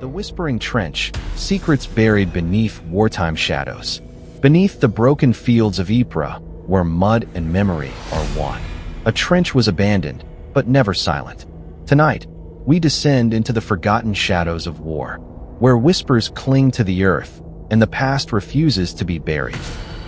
The Whispering Trench, secrets buried beneath wartime shadows. Beneath the broken fields of Ypres, where mud and memory are one. A trench was abandoned, but never silent. Tonight, we descend into the forgotten shadows of war, where whispers cling to the earth and the past refuses to be buried.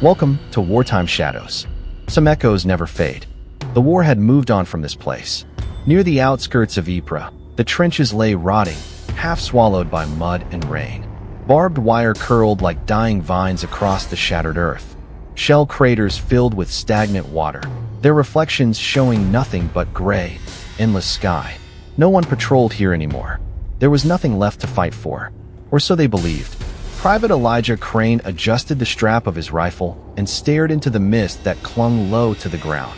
Welcome to Wartime Shadows. Some echoes never fade. The war had moved on from this place. Near the outskirts of Ypres, the trenches lay rotting, half swallowed by mud and rain. Barbed wire curled like dying vines across the shattered earth. Shell craters filled with stagnant water, their reflections showing nothing but gray, endless sky. No one patrolled here anymore. There was nothing left to fight for, or so they believed. Private Elijah Crane adjusted the strap of his rifle and stared into the mist that clung low to the ground.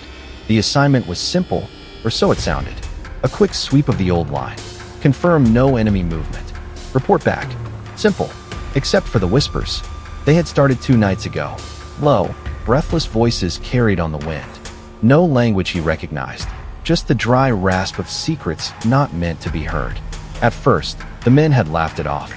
The assignment was simple, or so it sounded. A quick sweep of the old line. Confirm no enemy movement. Report back. Simple. Except for the whispers. They had started 2 nights ago. Low, breathless voices carried on the wind. No language he recognized. Just the dry rasp of secrets not meant to be heard. At first, the men had laughed it off.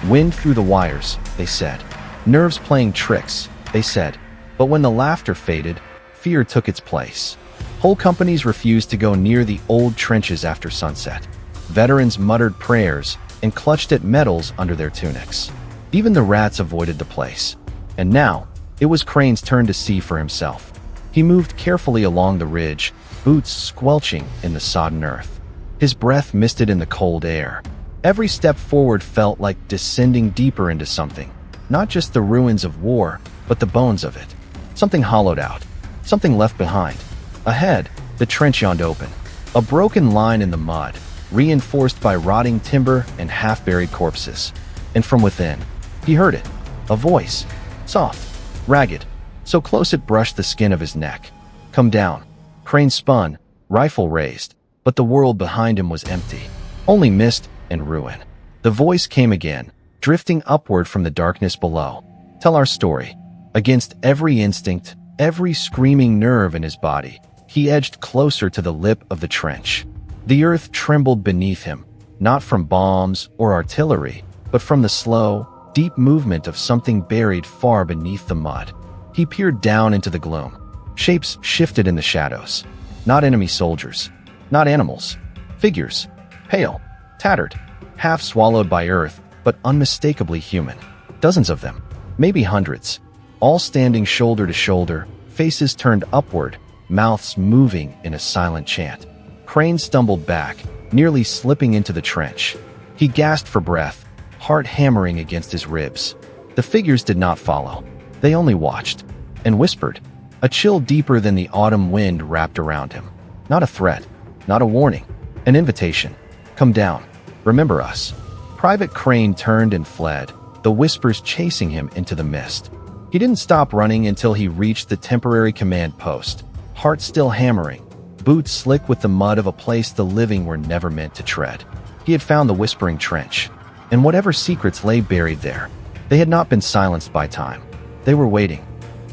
Wind through the wires, they said. Nerves playing tricks, they said. But when the laughter faded, fear took its place. Whole companies refused to go near the old trenches after sunset. Veterans muttered prayers and clutched at medals under their tunics. Even the rats avoided the place. And now, it was Crane's turn to see for himself. He moved carefully along the ridge, boots squelching in the sodden earth. His breath misted in the cold air. Every step forward felt like descending deeper into something. Not just the ruins of war, but the bones of it. Something hollowed out. Something left behind. Ahead, the trench yawned open. A broken line in the mud, reinforced by rotting timber and half-buried corpses. And from within, he heard it. A voice. Soft. Ragged. So close it brushed the skin of his neck. Come down. Crane spun, rifle raised, but the world behind him was empty. Only mist and ruin. The voice came again, drifting upward from the darkness below. Tell our story. Against every instinct, every screaming nerve in his body, he edged closer to the lip of the trench. The earth trembled beneath him, not from bombs or artillery, but from the slow, deep movement of something buried far beneath the mud. He peered down into the gloom. Shapes shifted in the shadows. Not enemy soldiers. Not animals. Figures. Pale. Tattered. Half swallowed by earth, but unmistakably human. Dozens of them. Maybe hundreds. All standing shoulder to shoulder, faces turned upward, mouths moving in a silent chant. Crane stumbled back, nearly slipping into the trench. He gasped for breath, heart hammering against his ribs. The figures did not follow. They only watched. And whispered. A chill deeper than the autumn wind wrapped around him. Not a threat. Not a warning. An invitation. Come down. Remember us. Private Crane turned and fled, the whispers chasing him into the mist. He didn't stop running until he reached the temporary command post. Heart still hammering. Boots slick with the mud of a place the living were never meant to tread. He had found the Whispering Trench. And whatever secrets lay buried there, they had not been silenced by time. They were waiting.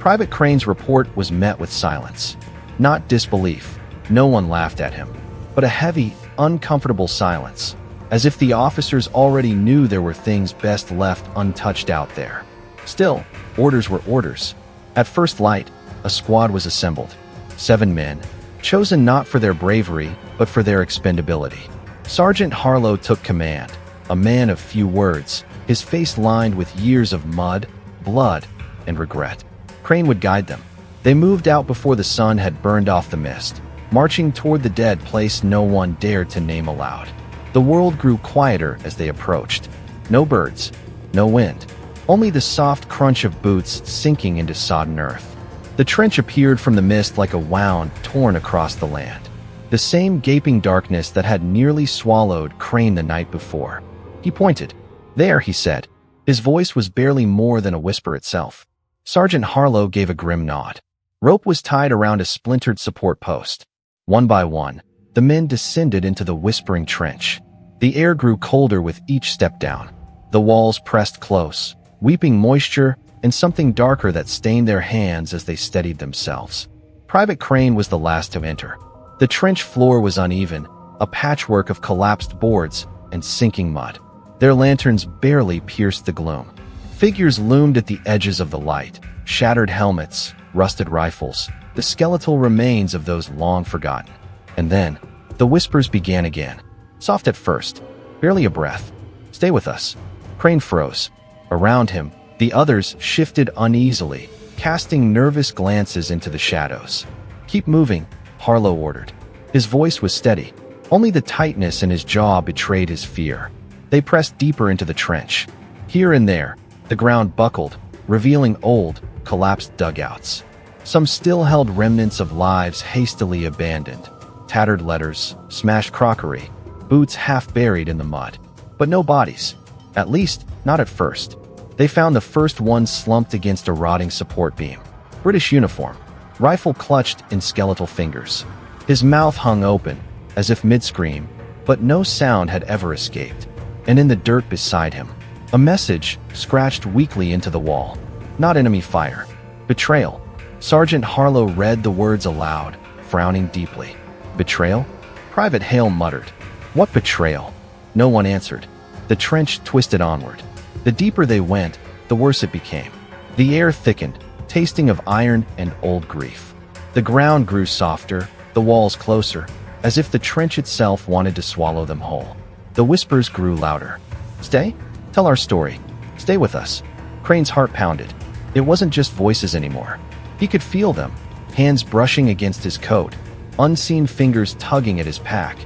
Private Crane's report was met with silence. Not disbelief. No one laughed at him. But a heavy, uncomfortable silence. As if the officers already knew there were things best left untouched out there. Still, orders were orders. At first light, a squad was assembled. 7 men, chosen not for their bravery, but for their expendability. Sergeant Harlow took command, a man of few words, his face lined with years of mud, blood, and regret. Crane would guide them. They moved out before the sun had burned off the mist, marching toward the dead place no one dared to name aloud. The world grew quieter as they approached. No birds, no wind, only the soft crunch of boots sinking into sodden earth. The trench appeared from the mist like a wound torn across the land. The same gaping darkness that had nearly swallowed Crane the night before. He pointed. There, he said. His voice was barely more than a whisper itself. Sergeant Harlow gave a grim nod. Rope was tied around a splintered support post. One by one, the men descended into the Whispering Trench. The air grew colder with each step down. The walls pressed close, weeping moisture and something darker that stained their hands as they steadied themselves. Private Crane was the last to enter. The trench floor was uneven, a patchwork of collapsed boards and sinking mud. Their lanterns barely pierced the gloom. Figures loomed at the edges of the light, shattered helmets, rusted rifles, the skeletal remains of those long forgotten. And then, the whispers began again. Soft at first, barely a breath. "Stay with us." Crane froze. Around him, the others shifted uneasily, casting nervous glances into the shadows. "Keep moving," Harlow ordered. His voice was steady. Only the tightness in his jaw betrayed his fear. They pressed deeper into the trench. Here and there, the ground buckled, revealing old, collapsed dugouts. Some still held remnants of lives hastily abandoned. Tattered letters, smashed crockery, boots half buried in the mud. But no bodies. At least, not at first. They found the first one slumped against a rotting support beam. British uniform, rifle clutched in skeletal fingers. His mouth hung open, as if mid-scream, but no sound had ever escaped. And in the dirt beside him, a message scratched weakly into the wall. Not enemy fire. Betrayal. Sergeant Harlow read the words aloud, frowning deeply. Betrayal? Private Hale muttered. What betrayal? No one answered. The trench twisted onward. The deeper they went, the worse it became. The air thickened, tasting of iron and old grief. The ground grew softer, the walls closer, as if the trench itself wanted to swallow them whole. The whispers grew louder. "Stay? Tell our story. Stay with us." Crane's heart pounded. It wasn't just voices anymore. He could feel them, hands brushing against his coat, unseen fingers tugging at his pack,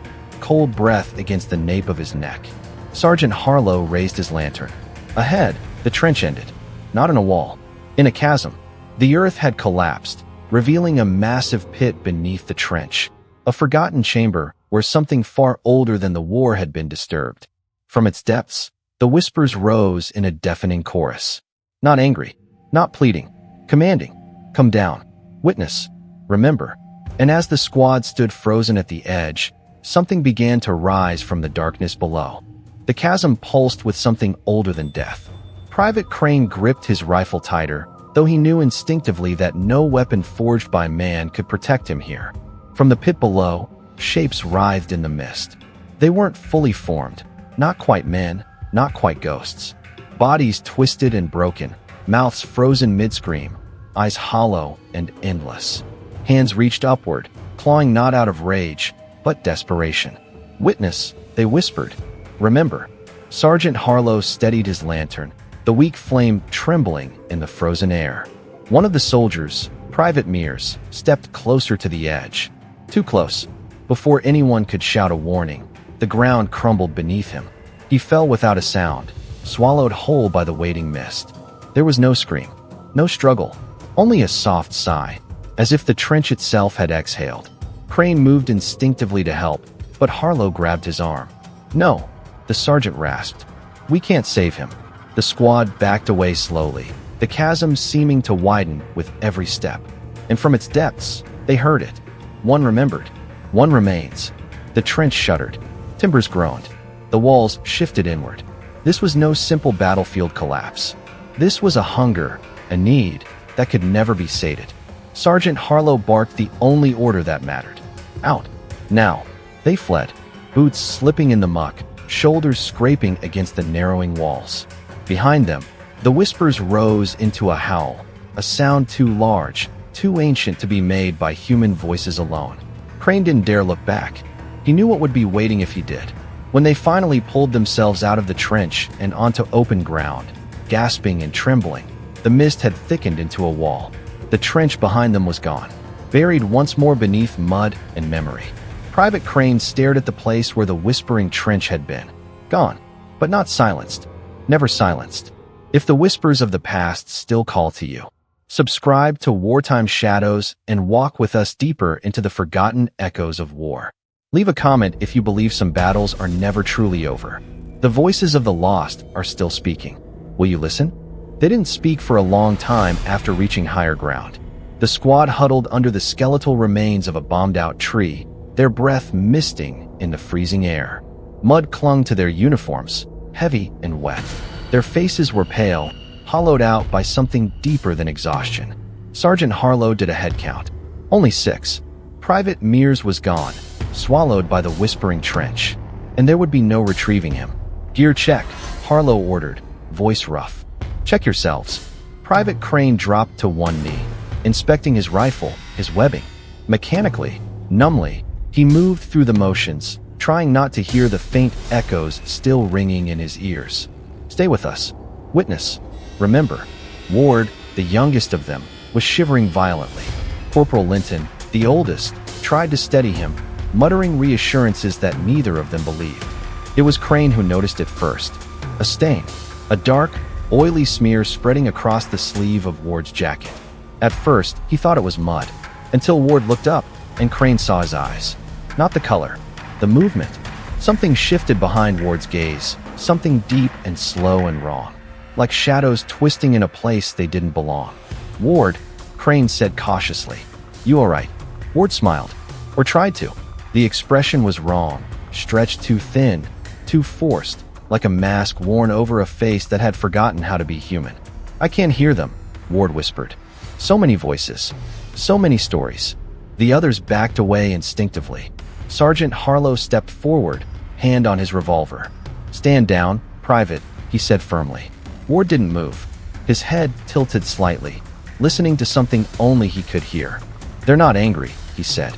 cold breath against the nape of his neck. Sergeant Harlow raised his lantern. Ahead, the trench ended. Not in a wall. In a chasm. The earth had collapsed, revealing a massive pit beneath the trench. A forgotten chamber where something far older than the war had been disturbed. From its depths, the whispers rose in a deafening chorus. Not angry, not pleading, commanding. "Come down. Witness. Remember." And as the squad stood frozen at the edge, something began to rise from the darkness below. The chasm pulsed with something older than death. Private Crane gripped his rifle tighter, though he knew instinctively that no weapon forged by man could protect him here. From the pit below, shapes writhed in the mist. They weren't fully formed, not quite men, not quite ghosts. Bodies twisted and broken, mouths frozen mid-scream, eyes hollow and endless. Hands reached upward, clawing not out of rage, but desperation. "Witness," they whispered. "Remember." Sergeant Harlow steadied his lantern, the weak flame trembling in the frozen air. One of the soldiers, Private Mears, stepped closer to the edge. Too close. Before anyone could shout a warning, the ground crumbled beneath him. He fell without a sound, swallowed whole by the waiting mist. There was no scream, no struggle, only a soft sigh, as if the trench itself had exhaled. Crane moved instinctively to help, but Harlow grabbed his arm. "No," the sergeant rasped. "We can't save him." The squad backed away slowly, the chasm seeming to widen with every step. And from its depths, they heard it. One remembered. One remains. The trench shuddered. Timbers groaned. The walls shifted inward. This was no simple battlefield collapse. This was a hunger, a need, that could never be sated. Sergeant Harlow barked the only order that mattered. "Out. Now." They fled, boots slipping in the muck, shoulders scraping against the narrowing walls. Behind them, the whispers rose into a howl, a sound too large, too ancient to be made by human voices alone. Crane didn't dare look back. He knew what would be waiting if he did. When they finally pulled themselves out of the trench and onto open ground, gasping and trembling, the mist had thickened into a wall. The trench behind them was gone, buried once more beneath mud and memory. Private Crane stared at the place where the whispering trench had been. Gone, but not silenced. Never silenced. If the whispers of the past still call to you, subscribe to Wartime Shadows and walk with us deeper into the forgotten echoes of war. Leave a comment if you believe some battles are never truly over. The voices of the lost are still speaking. Will you listen? They didn't speak for a long time after reaching higher ground. The squad huddled under the skeletal remains of a bombed-out tree, their breath misting in the freezing air. Mud clung to their uniforms, heavy and wet. Their faces were pale, hollowed out by something deeper than exhaustion. Sergeant Harlow did a head count. Only 6. Private Mears was gone, swallowed by the whispering trench, and there would be no retrieving him. "Gear check," Harlow ordered, voice rough. "Check yourselves." Private Crane dropped to one knee, inspecting his rifle, his webbing. Mechanically, numbly, he moved through the motions, trying not to hear the faint echoes still ringing in his ears. "Stay with us. Witness. Remember." Ward, the youngest of them, was shivering violently. Corporal Linton, the oldest, tried to steady him, muttering reassurances that neither of them believed. It was Crane who noticed it first. A stain, a dark, oily smear spreading across the sleeve of Ward's jacket. At first, he thought it was mud, until Ward looked up and Crane saw his eyes. Not the color, the movement. Something shifted behind Ward's gaze, something deep and slow and wrong, like shadows twisting in a place they didn't belong. "Ward," Crane said cautiously. "You all right?" Ward smiled, or tried to. The expression was wrong, stretched too thin, too forced, like a mask worn over a face that had forgotten how to be human. "I can't hear them," Ward whispered. "So many voices, so many stories." The others backed away instinctively. Sergeant Harlow stepped forward, hand on his revolver. "Stand down, Private," he said firmly. Ward didn't move. His head tilted slightly, listening to something only he could hear. "They're not angry," he said.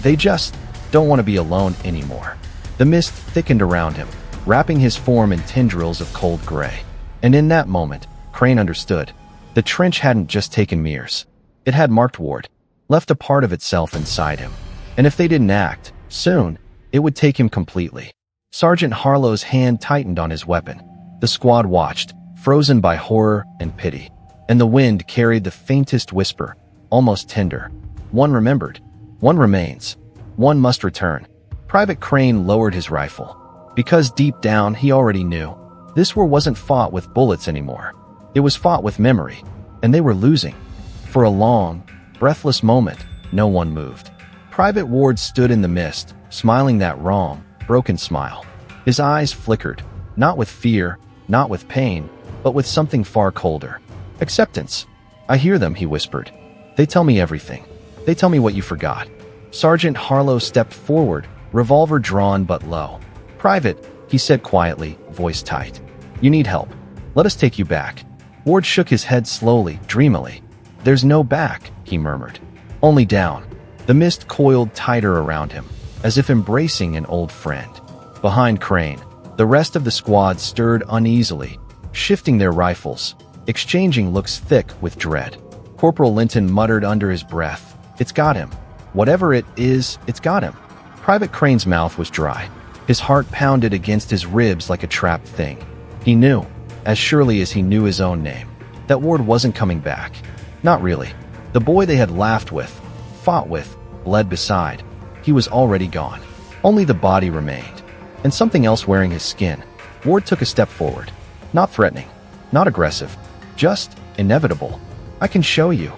"They just don't want to be alone anymore." The mist thickened around him, wrapping his form in tendrils of cold gray. And in that moment, Crane understood. The trench hadn't just taken Mears. It had marked Ward, left a part of itself inside him. And if they didn't act, soon, it would take him completely. Sergeant Harlow's hand tightened on his weapon. The squad watched, frozen by horror and pity. And the wind carried the faintest whisper, almost tender. "One remembered. One remains. One must return." Private Crane lowered his rifle. Because deep down he already knew. This war wasn't fought with bullets anymore. It was fought with memory. And they were losing. For a long, breathless moment, no one moved. Private Ward stood in the mist, smiling that wrong, broken smile. His eyes flickered, not with fear, not with pain, but with something far colder. "Acceptance. I hear them," he whispered. "They tell me everything. They tell me what you forgot." Sergeant Harlow stepped forward, revolver drawn but low. "Private," he said quietly, voice tight. "You need help. Let us take you back." Ward shook his head slowly, dreamily. "There's no back," he murmured. "Only down." The mist coiled tighter around him, as if embracing an old friend. Behind Crane, the rest of the squad stirred uneasily, shifting their rifles, exchanging looks thick with dread. Corporal Linton muttered under his breath, "It's got him. Whatever it is, it's got him." Private Crane's mouth was dry. His heart pounded against his ribs like a trapped thing. He knew, as surely as he knew his own name, that Ward wasn't coming back. Not really. The boy they had laughed with, fought with, bled beside, he was already gone. Only the body remained, and something else wearing his skin. Ward took a step forward. Not threatening, not aggressive, just inevitable. "I can show you,"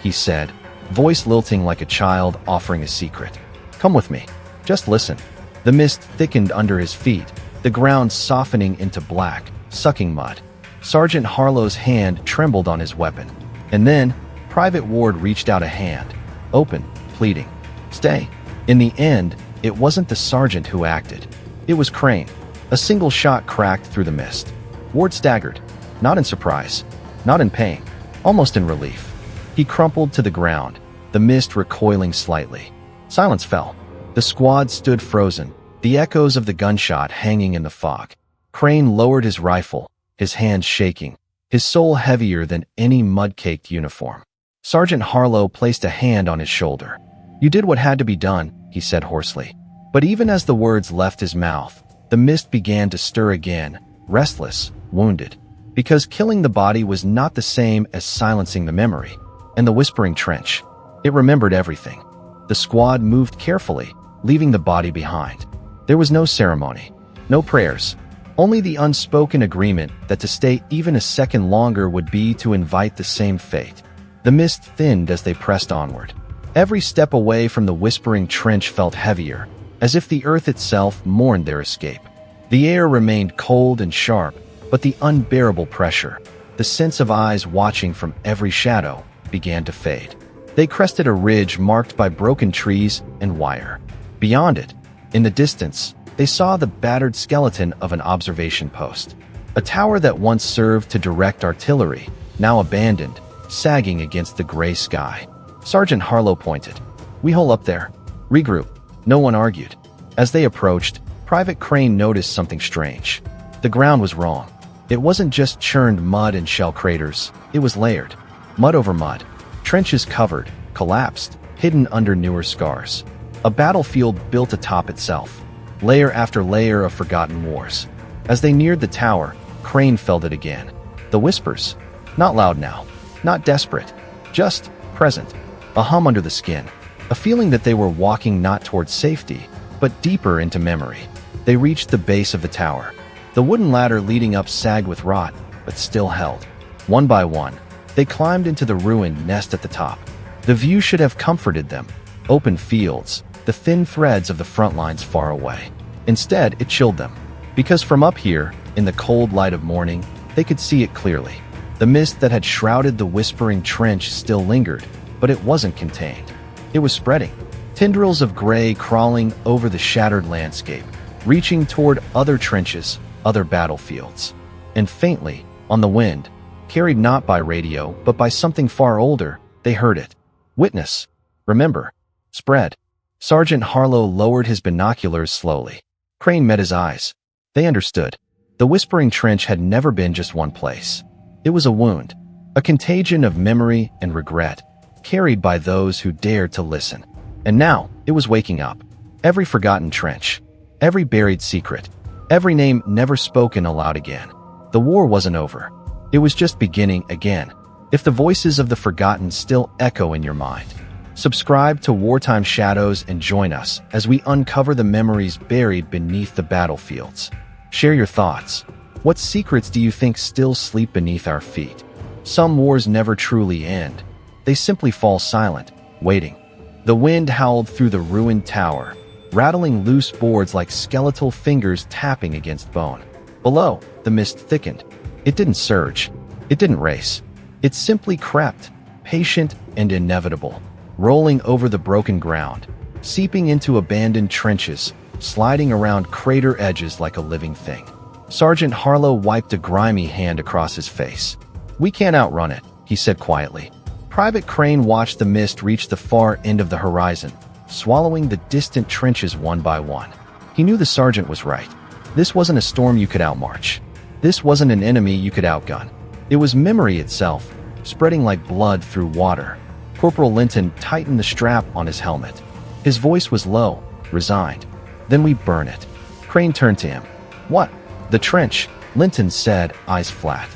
he said, voice lilting like a child offering a secret. "Come with me. Just listen." The mist thickened under his feet, the ground softening into black, sucking mud. Sergeant Harlow's hand trembled on his weapon. And then, Private Ward reached out a hand, open, pleading. "Stay." In the end, it wasn't the sergeant who acted. It was Crane. A single shot cracked through the mist. Ward staggered, not in surprise, not in pain, almost in relief. He crumpled to the ground, the mist recoiling slightly. Silence fell. The squad stood frozen, the echoes of the gunshot hanging in the fog. Crane lowered his rifle, his hands shaking, his soul heavier than any mud-caked uniform. Sergeant Harlow placed a hand on his shoulder. "You did what had to be done," he said hoarsely. But even as the words left his mouth, the mist began to stir again, restless, wounded. Because killing the body was not the same as silencing the memory. And the whispering trench. It remembered everything. The squad moved carefully, leaving the body behind. There was no ceremony, no prayers, only the unspoken agreement that to stay even a second longer would be to invite the same fate. The mist thinned as they pressed onward. Every step away from the whispering trench felt heavier, as if the earth itself mourned their escape. The air remained cold and sharp, but the unbearable pressure, the sense of eyes watching from every shadow, began to fade. They crested a ridge marked by broken trees and wire. Beyond it, in the distance, They saw the battered skeleton of an observation post. A tower that once served to direct artillery, now abandoned, sagging against the gray sky. Sergeant Harlow pointed. "We hole up there. Regroup." No one argued. As they approached, Private Crane noticed something strange. The ground was wrong. It wasn't just churned mud and shell craters, it was layered. Mud over mud. Trenches covered, collapsed, hidden under newer scars. A battlefield built atop itself. Layer after layer of forgotten wars. As they neared the tower, Crane felt it again. The whispers. Not loud now. Not desperate. Just present. A hum under the skin. A feeling that they were walking not towards safety, but deeper into memory. They reached the base of the tower. The wooden ladder leading up sagged with rot, but still held. One by one, they climbed into the ruined nest at the top. The view should have comforted them. Open fields, the thin threads of the front lines far away. Instead, it chilled them. Because from up here, in the cold light of morning, they could see it clearly. The mist that had shrouded the whispering trench still lingered, but it wasn't contained. It was spreading. Tendrils of gray crawling over the shattered landscape, reaching toward other trenches, other battlefields. And faintly, on the wind, carried not by radio, but by something far older, they heard it. Witness. Remember. Spread. Sergeant Harlow lowered his binoculars slowly. Crane met his eyes. They understood. The whispering trench had never been just one place. It was a wound, a contagion of memory and regret, carried by those who dared to listen. And now, it was waking up. Every forgotten trench, every buried secret, every name never spoken aloud again. The war wasn't over. It was just beginning again. If the voices of the forgotten still echo in your mind, subscribe to Wartime Shadows and join us as we uncover the memories buried beneath the battlefields. Share your thoughts. What secrets do you think still sleep beneath our feet? Some wars never truly end. They simply fall silent, waiting. The wind howled through the ruined tower, rattling loose boards like skeletal fingers tapping against bone. Below, the mist thickened. It didn't surge. It didn't race. It simply crept, patient and inevitable, rolling over the broken ground, seeping into abandoned trenches, sliding around crater edges like a living thing. Sergeant Harlow wiped a grimy hand across his face. "We can't outrun it," he said quietly. Private Crane watched the mist reach the far end of the horizon, swallowing the distant trenches one by one. He knew the sergeant was right. This wasn't a storm you could outmarch. This wasn't an enemy you could outgun. It was memory itself, spreading like blood through water. Corporal Linton tightened the strap on his helmet. His voice was low, resigned. "Then we burn it." Crane turned to him. "What?" "The trench," Linton said, eyes flat.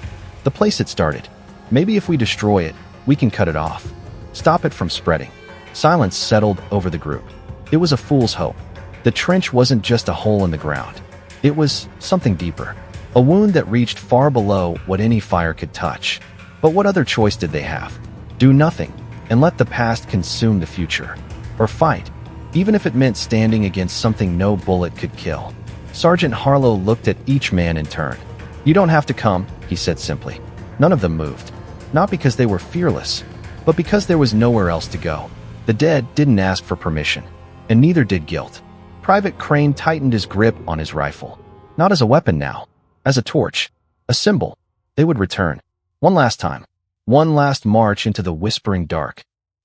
"The place it started. Maybe if we destroy it, we can cut it off. Stop it from spreading." Silence settled over the group. It was a fool's hope. The trench wasn't just a hole in the ground. It was something deeper. A wound that reached far below what any fire could touch. But what other choice did they have? Do nothing, and let the past consume the future. Or fight, even if it meant standing against something no bullet could kill. Sergeant Harlow looked at each man in turn. "You don't have to come," he said simply. None of them moved. Not because they were fearless, but because there was nowhere else to go. The dead didn't ask for permission, and neither did guilt. Private Crane tightened his grip on his rifle. Not as a weapon now, as a torch, a symbol. They would return. One last time. One last march into the whispering dark.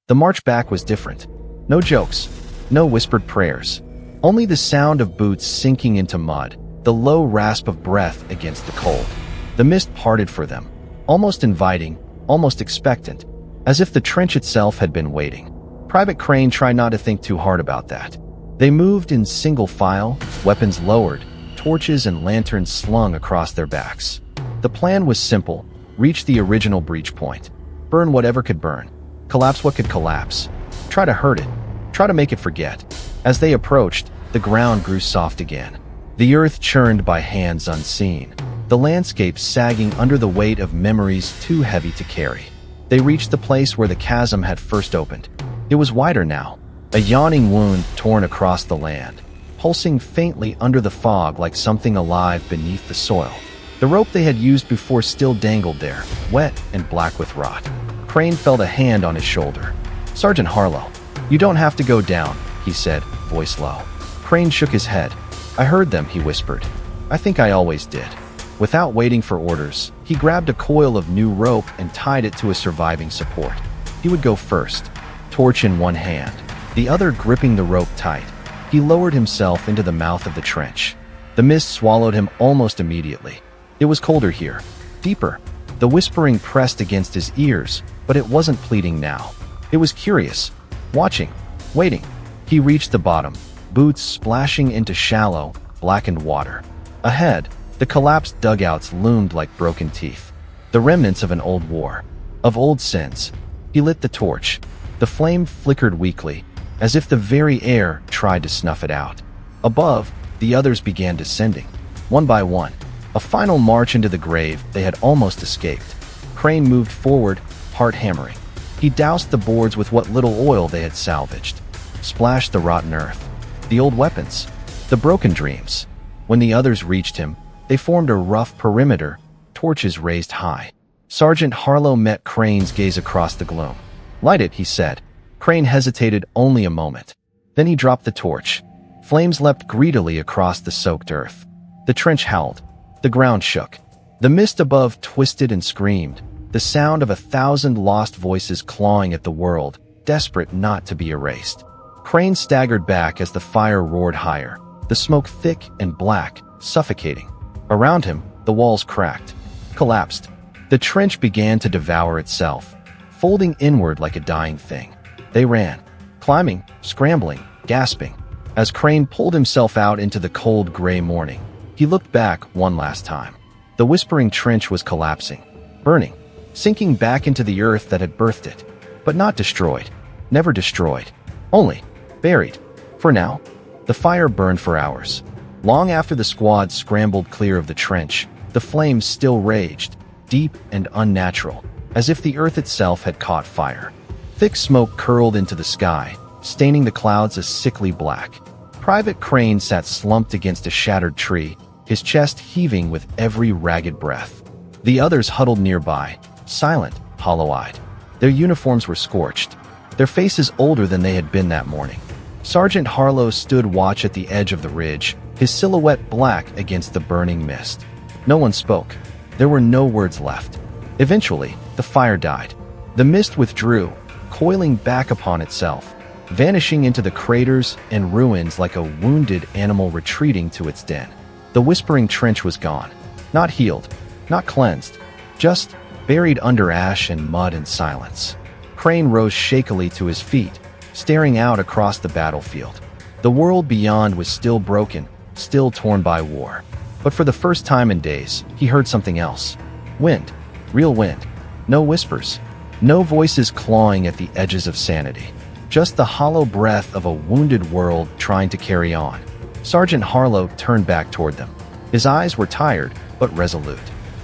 The march back was different. No jokes, no whispered prayers. Only the sound of boots sinking into mud, the low rasp of breath against the cold. The mist parted for them, almost inviting, almost expectant, as if the trench itself had been waiting. Private Crane tried not to think too hard about that. They moved in single file, weapons lowered, torches and lanterns slung across their backs. The plan was simple: reach the original breach point. Burn whatever could burn. Collapse what could collapse. Try to hurt it. Try to make it forget. As they approached, the ground grew soft again. The earth churned by hands unseen. The landscape sagging under the weight of memories too heavy to carry. They reached the place where the chasm had first opened. It was wider now, a yawning wound torn across the land, pulsing faintly under the fog like something alive beneath the soil. The rope they had used before still dangled there, wet and black with rot. Crane felt a hand on his shoulder. "Sergeant Harlow, you don't have to go down," he said, voice low. Crane shook his head. "I heard them," he whispered. "I think I always did." Without waiting for orders, he grabbed a coil of new rope and tied it to a surviving support. He would go first, torch in one hand, the other gripping the rope tight. He lowered himself into the mouth of the trench. The mist swallowed him almost immediately. It was colder here, deeper. The whispering pressed against his ears, but it wasn't pleading now. It was curious, watching, waiting. He reached the bottom, boots splashing into shallow, blackened water. Ahead, the collapsed dugouts loomed like broken teeth, the remnants of an old war, of old sins. He lit the torch. The flame flickered weakly, as if the very air tried to snuff it out. Above, the others began descending, one by one, a final march into the grave they had almost escaped. Crane moved forward, heart hammering. He doused the boards with what little oil they had salvaged, splashed the rotten earth, the old weapons, the broken dreams. When the others reached him, they formed a rough perimeter, torches raised high. Sergeant Harlow met Crane's gaze across the gloom. "Light it," he said. Crane hesitated only a moment. Then he dropped the torch. Flames leapt greedily across the soaked earth. The trench howled. The ground shook. The mist above twisted and screamed, the sound of 1,000 lost voices clawing at the world, desperate not to be erased. Crane staggered back as the fire roared higher, the smoke thick and black, suffocating. Around him, the walls cracked, collapsed. The trench began to devour itself, folding inward like a dying thing. They ran, climbing, scrambling, gasping. As Crane pulled himself out into the cold gray morning, he looked back one last time. The whispering trench was collapsing, burning, sinking back into the earth that had birthed it, but not destroyed, never destroyed, only buried. For now, the fire burned for hours. Long after the squad scrambled clear of the trench, the flames still raged, deep and unnatural, as if the earth itself had caught fire. Thick smoke curled into the sky, staining the clouds a sickly black. Private Crane sat slumped against a shattered tree, his chest heaving with every ragged breath. The others huddled nearby, silent, hollow-eyed. Their uniforms were scorched, their faces older than they had been that morning. Sergeant Harlow stood watch at the edge of the ridge, his silhouette black against the burning mist. No one spoke. There were no words left. Eventually, the fire died. The mist withdrew, coiling back upon itself, vanishing into the craters and ruins like a wounded animal retreating to its den. The whispering trench was gone. Not healed, not cleansed, just buried under ash and mud and silence. Crane rose shakily to his feet, staring out across the battlefield. The world beyond was still broken, still torn by war. But for the first time in days, he heard something else. Wind. Real wind. No whispers. No voices clawing at the edges of sanity. Just the hollow breath of a wounded world trying to carry on. Sergeant Harlow turned back toward them. His eyes were tired, but resolute.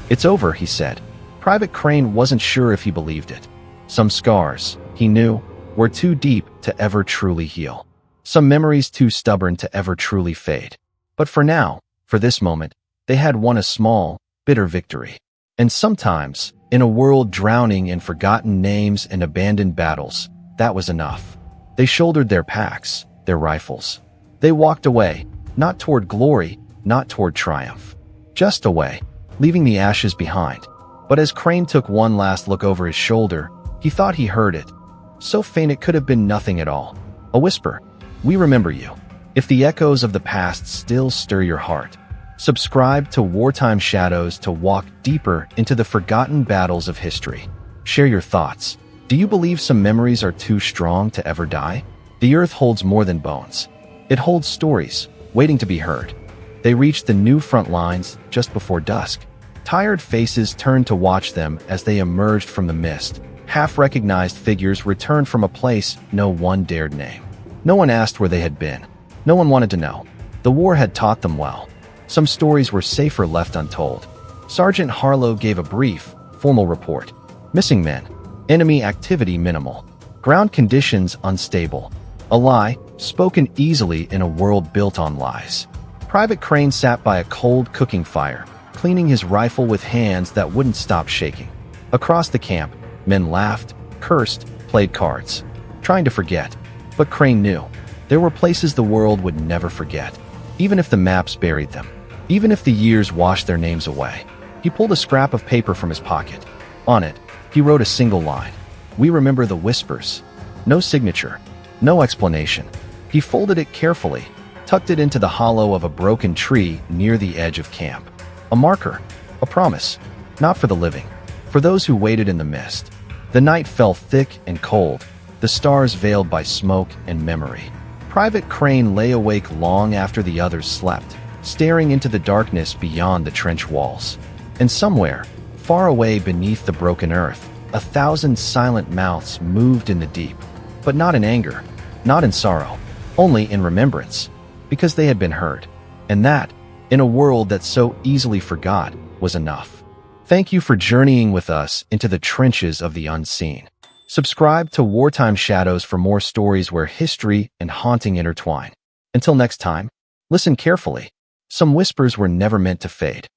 "It's over," he said. Private Crane wasn't sure if he believed it. Some scars, he knew, were too deep to ever truly heal. Some memories too stubborn to ever truly fade. But for now, for this moment, they had won a small, bitter victory. And sometimes, in a world drowning in forgotten names and abandoned battles, that was enough. They shouldered their packs, their rifles. They walked away, not toward glory, not toward triumph. Just away, leaving the ashes behind. But as Crane took one last look over his shoulder, he thought he heard it. So faint it could have been nothing at all. A whisper. "We remember you." If the echoes of the past still stir your heart, subscribe to Wartime Shadows to walk deeper into the forgotten battles of history. Share your thoughts. Do you believe some memories are too strong to ever die? The earth holds more than bones. It holds stories, waiting to be heard. They reached the new front lines just before dusk. Tired faces turned to watch them as they emerged from the mist. Half-recognized figures returned from a place no one dared name. No one asked where they had been. No one wanted to know. The war had taught them well. Some stories were safer left untold. Sergeant Harlow gave a brief, formal report. Missing men. Enemy activity minimal. Ground conditions unstable. A lie, spoken easily in a world built on lies. Private Crane sat by a cold cooking fire, cleaning his rifle with hands that wouldn't stop shaking. Across the camp, men laughed, cursed, played cards, trying to forget. But Crane knew. There were places the world would never forget. even if the maps buried them, even if the years washed their names away. He pulled a scrap of paper from his pocket. On it, he wrote a single line. "We remember the whispers." No signature, no explanation. He folded it carefully, tucked it into the hollow of a broken tree near the edge of camp. A marker, a promise, not for the living, for those who waited in the mist. The night fell thick and cold, the stars veiled by smoke and memory. Private Crane lay awake long after the others slept, staring into the darkness beyond the trench walls. And somewhere, far away beneath the broken earth, 1,000 silent mouths moved in the deep, but not in anger, not in sorrow, only in remembrance, because they had been heard. And that, in a world that so easily forgot, was enough. Thank you for journeying with us into the trenches of the unseen. Subscribe to Wartime Shadows for more stories where history and haunting intertwine. Until next time, listen carefully. Some whispers were never meant to fade.